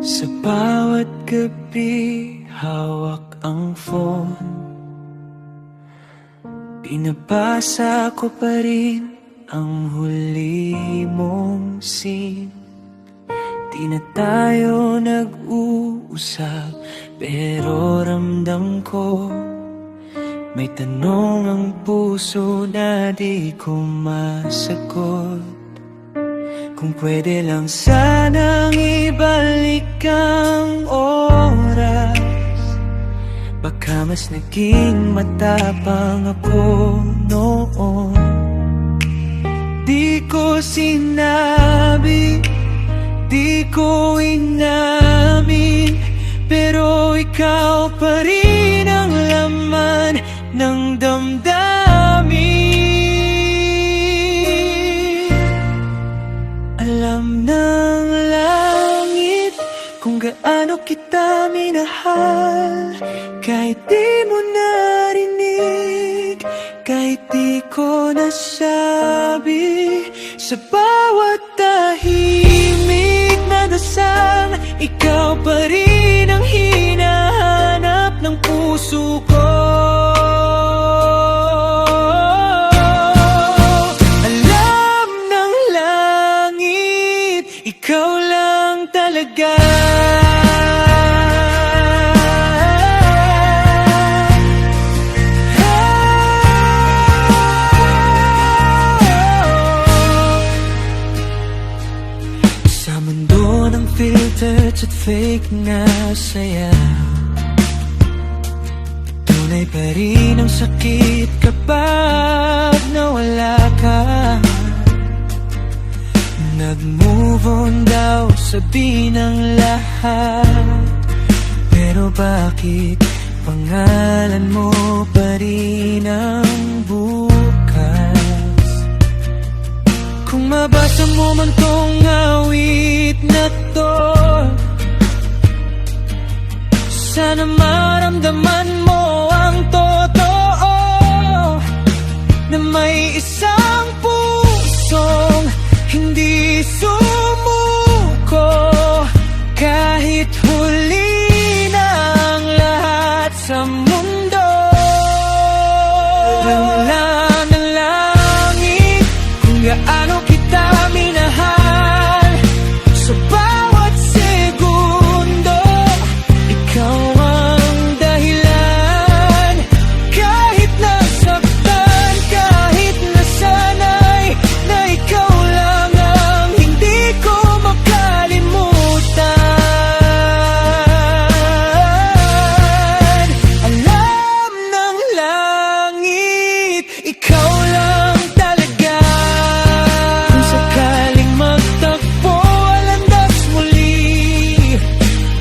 Sa bawat gabi, hawak ang phone. Pinabasa ko pa rin ang huli mong scene. Di na tayo nag-uusap, pero ramdam ko may tanong ang puso na di ko masagot. Kung pwede lang sanang ibalik ang oras, baka mas naging matapang ako noon. Di ko sinabi, di ko inamin, pero ikaw pa rin ang laman ng damdamin. Alam ng langit kung gaano kita minahal, kahit di mo narinig, kahit di ko nasabi. Sa bawat tahimik na dasal, ikaw pa rin ang hinahanap ng puso ko. Ikaw lang talaga. Sa mundo ng filters at fake na saya, tunay pa rin ang sakit kapag nawala ka. Nag-move on daw, sabi ng lahat, pero bakit pangalan mo pa rin ang bukas? Kung mabasa mo man tong awit na to, sana maramdaman mo ang totoo, na may isang pusong hindi sumuko, kahit huli na ang lahat sa mundo. Alam ng langit kung gaano kita minahal, sa bawat segundo, ikaw ang dahilan. Kahit nasaktan, kahit nasanay, na ikaw lang ang hindi ko makalimutan. Alam ng langit, ikaw lang talaga. Kung sakaling magtagpo, landas muli,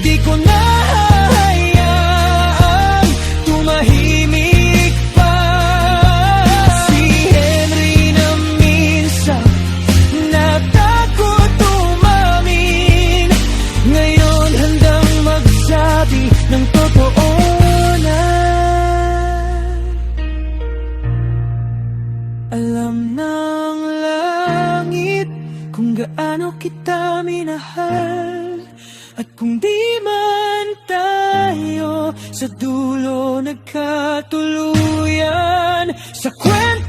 di ko na hahayaang tumahimik pa. Si Henry na minsan natakot umamin, ngayon handang magsabi ng totoo na. Alam ng langit kung gaano kita minahal, at kung di man tayo sa dulo nagkatuluyan, sa kwento